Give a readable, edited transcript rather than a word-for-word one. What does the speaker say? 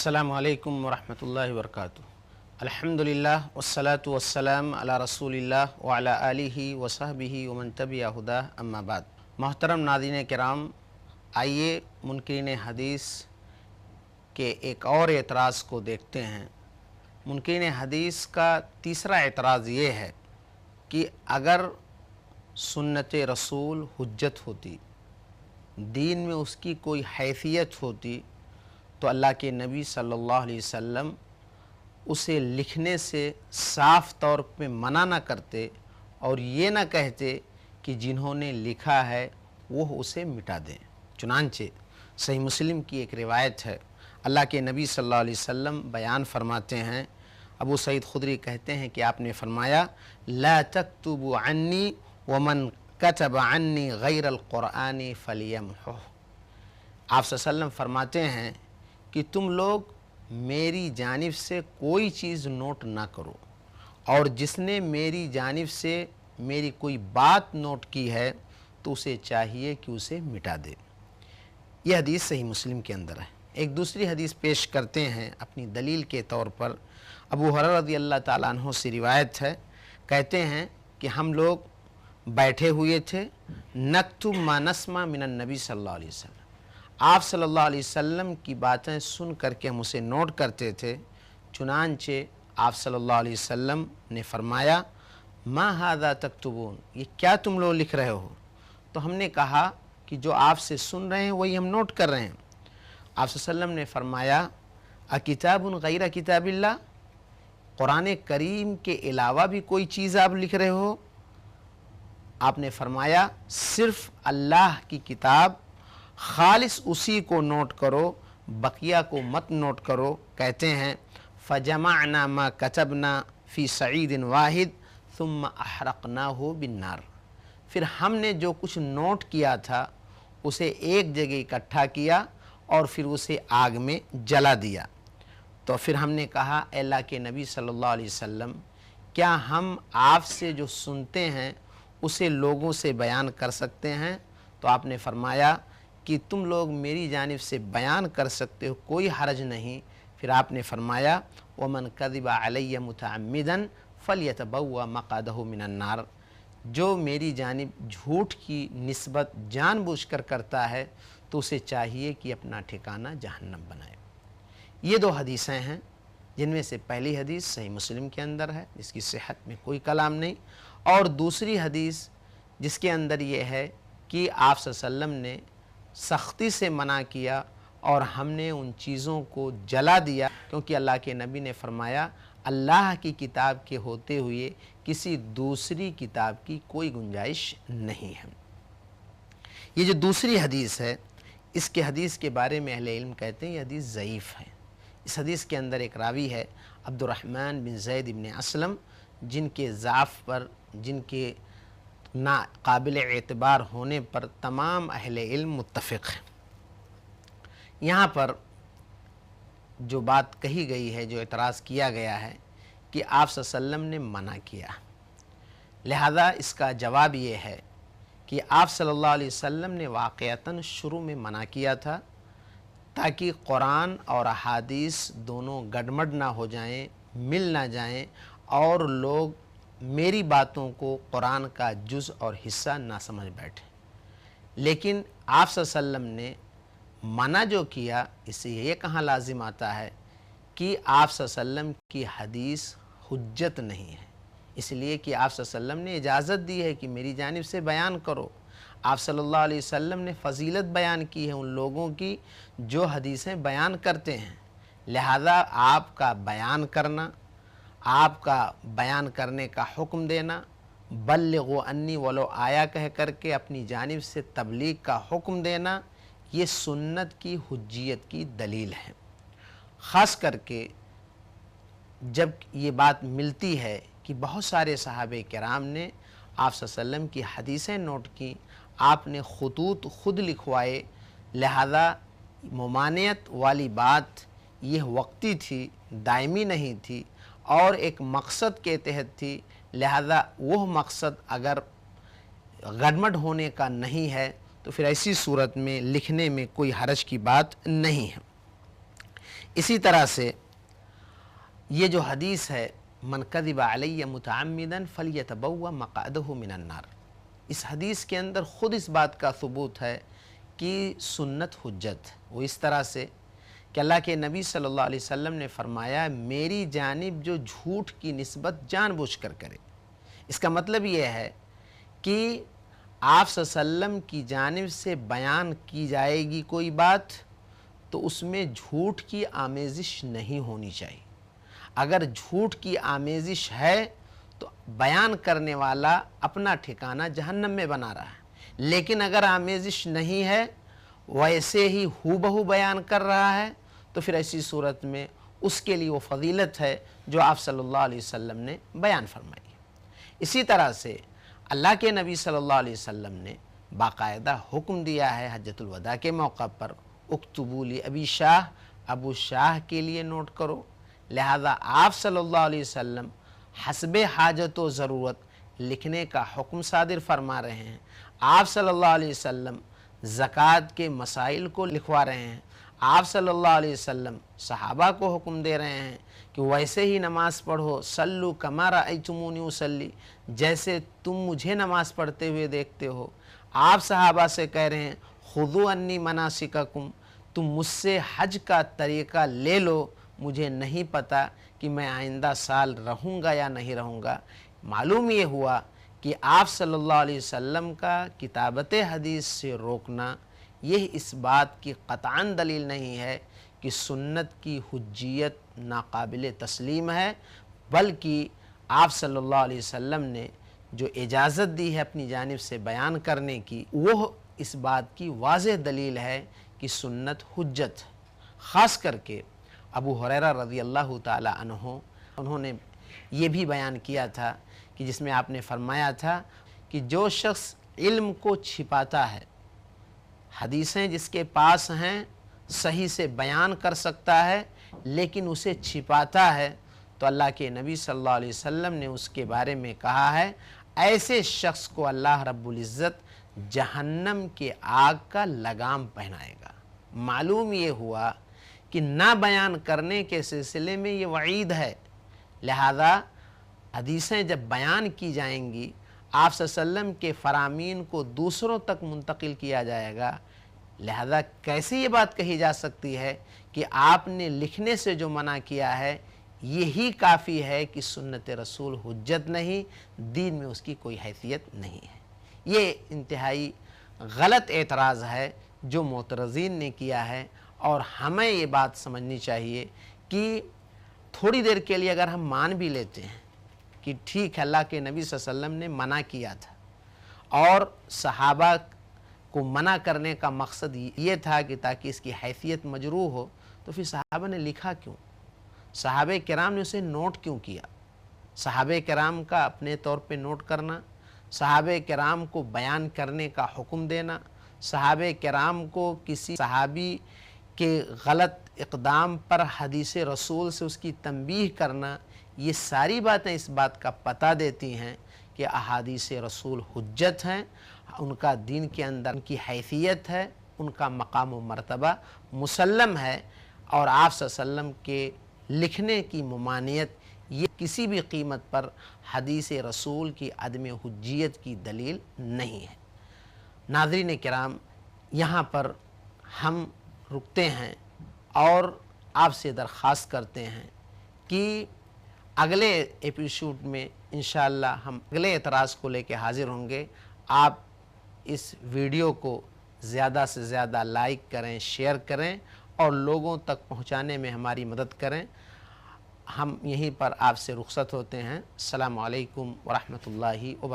अस्सलामु अलैकुम वरहमतुल्लाहि वबरकातुहू। अल्हम्दुलिल्लाह वस्सलातु वस्सलाम अला रसूलिल्लाह व अला आलिहि व सहबिहि व मन तबिअ हुदाह, अम्मा बाद। मोहतरम नाज़रीन किराम, आइए मुनकिरीन हदीस के एक और एतराज़ को देखते हैं। मुनकिरीन हदीस का तीसरा एतराज़ ये है कि अगर सुन्नत रसूल हुज्जत होती, दीन में उसकी कोई हैसियत होती, तो अल्लाह के नबी सल्लल्लाहु अलैहि वसल्लम उसे लिखने से साफ़ तौर पे मना ना करते और ये ना कहते कि जिन्होंने लिखा है वो उसे मिटा दें। चुनांचे सही मुस्लिम की एक रिवायत है, अल्लाह के नबी सल्लल्लाहु अलैहि वसल्लम बयान फरमाते हैं, अबू सईद खुदरी कहते हैं कि आपने फरमाया, ला तक्तुबु अन्नी वमन कतब अन्नी गैरल कुरआनी फलियमहु। आप सल्लल्लाहु फरमाते हैं कि तुम लोग मेरी जानिब से कोई चीज़ नोट ना करो, और जिसने मेरी जानिब से मेरी कोई बात नोट की है तो उसे चाहिए कि उसे मिटा दे। यह हदीस सही मुस्लिम के अंदर है। एक दूसरी हदीस पेश करते हैं अपनी दलील के तौर पर। अबू हुरैरा रज़ियल्लाहु ताला अन्हु से रिवायत है, कहते हैं कि हम लोग बैठे हुए थे, नक्तुब मा नस्मा मिनन नबी सल्लल्लाहु अलैहि वसल्लम, आप सल्लल्लाहु अलैहि वसल्लम की बातें सुन करके हम उसे नोट करते थे। चुनांचे आप सल्लल्लाहु अलैहि वसल्लम ने फरमाया, मा हादा तक्तुबून, ये क्या तुम लोग लिख रहे हो? तो हमने कहा कि जो आपसे सुन रहे हैं वही हम नोट कर रहे हैं। आप सल्लल्लाहु अलैहि वसल्लम ने फरमाया, अ किताबुन गैर किताबिल्लाह, कुरान करीम के अलावा भी कोई चीज़ आप लिख रहे हो? आपने फरमाया, सिर्फ़ अल्लाह की किताब, खालिस उसी को नोट करो, बकिया को मत नोट करो। कहते हैं, फ़जमअना मा कतबना फ़ी सईदिन वाहिद सुम्मा अहरक़नाहु बिन्नार, फिर हमने जो कुछ नोट किया था उसे एक जगह इकट्ठा किया और फिर उसे आग में जला दिया। तो फिर हमने कहा, अल्लाह के नबी सल्लल्लाहु अलैहि वसल्लम, क्या हम आपसे जो सुनते हैं उसे लोगों से बयान कर सकते हैं? तो आपने फरमाया कि तुम लोग मेरी जानिब से बयान कर सकते हो, कोई हरज नहीं। फिर आपने फरमाया, वमन कज़िबा अलैया मुतअम्मिदन फलयतबव्वा मक़अदहु मिनन नार, जो मेरी जानिब झूठ की निस्बत जानबूझकर करता है तो उसे चाहिए कि अपना ठिकाना जहन्नम बनाए। ये दो हदीसें हैं, जिनमें से पहली हदीस सही मुस्लिम के अंदर है, जिसकी सेहत में कोई कलाम नहीं, और दूसरी हदीस जिसके अंदर ये है कि आप सल्लल्लाहु अलैहि वसल्लम ने सख्ती से मना किया और हमने उन चीज़ों को जला दिया, क्योंकि अल्लाह के नबी ने फरमाया, अल्लाह की किताब के होते हुए किसी दूसरी किताब की कोई गुंजाइश नहीं है। ये जो दूसरी हदीस है, इसके हदीस के बारे में अहले इल्म कहते हैं ये हदीस ज़ईफ़ है। इस हदीस के अंदर एक रावी है अब्दुर्रहमान बिन ज़ैद इब्न असलम, जिनके ज़ाफ़ पर, जिनके ना काबिल एतबार होने पर तमाम अहले इल्म मुत्तफ़िक़ हैं। यहाँ पर जो बात कही गई है, जो एतराज़ किया गया है कि आप सल्लल्लाहु अलैहि वसल्लम ने मना किया, लिहाजा इसका जवाब ये है कि आप सल्लल्लाहु अलैहि वसल्लम ने वाक़अतन शुरू में मना किया था ताकि कुरान और अहादीस दोनों गड़बड़ ना हो जाएं, मिल ना जाएं और लोग मेरी बातों को कुरान का जुज़ और हिस्सा ना समझ बैठे। लेकिन आप सल्लल्लाहु अलैहि वसल्लम ने मना जो किया, इससे ये कहाँ लाजिम आता है कि आप सल्लल्लाहु अलैहि वसल्लम की हदीस हुज्जत नहीं है, इसलिए कि आप सल्लल्लाहु अलैहि वसल्लम ने इजाज़त दी है कि मेरी जानिब से बयान करो। आप सल्लल्लाहु अलैहि वसल्लम ने फ़जीलत बयान की है उन लोगों की जो हदीसें बयान करते हैं, लिहाजा आपका बयान करना, आपका बयान करने का हुक्म देना, बल्लिगु अन्नी वलो आया कह करके अपनी जानिब से तबलीग का हुक्म देना, ये सुन्नत की हुज्जियत की दलील है। ख़ास करके जब ये बात मिलती है कि बहुत सारे सहाबे किराम ने आप सल्लल्लाहु अलैहि वसल्लम की हदीसें नोट की, आपने खुतूत खुद लिखवाए, लिहाजा मुमानियत वाली बात यह वक्ती थी, दायमी नहीं थी और एक मकसद के तहत थी। लिहाजा वह मकसद अगर गड़बड़ होने का नहीं है तो फिर ऐसी सूरत में लिखने में कोई हरज की बात नहीं है। اسی طرح سے یہ جو حدیث ہے من کذب علی متعمدا فلیتبوأ مقعدہ من النار، اس حدیث کے اندر خود اس بات کا ثبوت ہے کہ سنت حجت، وہ اس طرح سے کہ اللہ کے نبی صلی اللہ علیہ وسلم نے فرمایا میری جانب جو جھوٹ کی نسبت جان بوجھ کر کرے، اس کا مطلب یہ ہے کہ آپ صلی اللہ علیہ وسلم کی جانب سے بیان کی جائے گی کوئی بات تو اس میں جھوٹ کی آمیزش نہیں ہونی چاہیے۔ اگر جھوٹ کی آمیزش ہے تو بیان کرنے والا اپنا ٹھکانہ جہنم میں بنا رہا ہے، لیکن اگر آمیزش نہیں ہے ویسے ہی ہو بہو بیان کر رہا ہے تو پھر ایسی صورت میں اس کے لیے وہ فضیلت ہے جو آپ صلی اللہ علیہ وسلم نے بیان فرمائی۔ اسی طرح سے اللہ کے نبی صلی اللہ علیہ وسلم نے باقاعدہ حکم دیا ہے حجۃ الوداع کے موقع پر اکتبوا لابی شاہ، ابو شاہ کے لیے نوٹ کرو، لہذا آپ صلی اللہ علیہ وسلم حسب حاجت و ضرورت لکھنے کا حکم صادر فرما رہے ہیں۔ آپ صلی اللہ علیہ وسلم زکوٰۃ کے مسائل کو لکھوا رہے ہیں۔ آپ صلی اللہ علیہ وسلم صحابہ کو حکم دے رہے ہیں کہ ویسے ہی نماز پڑھو، صلو کما رأیتمونی اصلی، جیسے تم مجھے نماز پڑھتے ہوئے دیکھتے ہو۔ آپ صحابہ سے کہہ رہے ہیں خذوا انی مناسککم، تم مجھ سے حج کا طریقہ لے لو، مجھے نہیں پتہ کہ میں آئندہ سال رہوں گا یا نہیں رہوں گا۔ معلوم یہ ہوا کہ آپ صلی اللہ علیہ وسلم کا کتابت حدیث سے روکنا یہ اس بات کی قطعاً دلیل نہیں ہے کہ سنت کی حجیت ناقابل تسلیم ہے، بلکہ آپ صلی اللہ علیہ وسلم نے جو اجازت دی ہے اپنی جانب سے بیان کرنے کی وہ اس بات کی واضح دلیل ہے کہ سنت حجت ہے۔ خاص کر کے ابو ہریرہ رضی اللہ تعالی عنہ انہوں نے یہ بھی بیان کیا تھا کہ جس میں آپ نے فرمایا تھا کہ جو شخص علم کو چھپاتا ہے، حدیثیں جس کے پاس ہیں صحیح سے بیان کر سکتا ہے لیکن اسے چھپاتا ہے تو اللہ کے نبی صلی اللہ علیہ وسلم نے اس کے بارے میں کہا ہے ایسے شخص کو اللہ رب العزت جہنم کے آگ کا لگام پہنائے گا۔ معلوم یہ ہوا کہ نہ بیان کرنے کے سلسلے میں یہ وعید ہے، لہذا حدیثیں جب بیان کی جائیں گی آپ صلی اللہ علیہ وسلم کے فرامین کو دوسروں تک منتقل کیا جائے گا، لہذا کیسے یہ بات کہی جا سکتی ہے کہ آپ نے لکھنے سے جو منع کیا ہے یہی کافی ہے کہ سنت رسول حجت نہیں، دین میں اس کی کوئی حیثیت نہیں ہے۔ یہ انتہائی غلط اعتراض ہے جو معترضین نے کیا ہے، اور ہمیں یہ بات سمجھنی چاہیے کہ تھوڑی دیر کے لیے اگر ہم مان بھی لیتے ہیں کہ ٹھیک ہے اللہ کے نبی صلی اللہ علیہ وسلم نے منع کیا تھا اور صحابہ کو منع کرنے کا مقصد یہ تھا کہ تاکہ اس کی حیثیت مجروح ہو، تو پھر صحابہ نے لکھا کیوں؟ صحابہ کرام نے اسے نوٹ کیوں کیا؟ صحابہ کرام کا اپنے طور پہ نوٹ کرنا، صحابہ کرام کو بیان کرنے کا حکم دینا، صحابہ کرام کو کسی صحابی کے غلط اقدام پر حدیث رسول سے اس کی تنبیہ کرنا، یہ ساری باتیں اس بات کا پتہ دیتی ہیں کہ احادیث رسول حجت ہیں، ان کا دین کے اندر ان کی حیثیت ہے، ان کا مقام و مرتبہ مسلم ہے، اور آپ صلی اللہ علیہ وسلم کے لکھنے کی ممانعت یہ کسی بھی قیمت پر حدیث رسول کی عدم حجیت کی دلیل نہیں ہے۔ ناظرین کرام، یہاں پر ہم رکتے ہیں اور آپ سے درخواست کرتے ہیں کہ اگلے ایپیسوڈ میں انشاءاللہ ہم اگلے اعتراض کو لے کے حاضر ہوں گے۔ آپ اس ویڈیو کو زیادہ سے زیادہ لائک کریں، شیئر کریں اور لوگوں تک پہنچانے میں ہماری مدد کریں۔ ہم یہیں پر آپ سے رخصت ہوتے ہیں۔ السلام علیکم ورحمۃ اللہ وبرکاتہ۔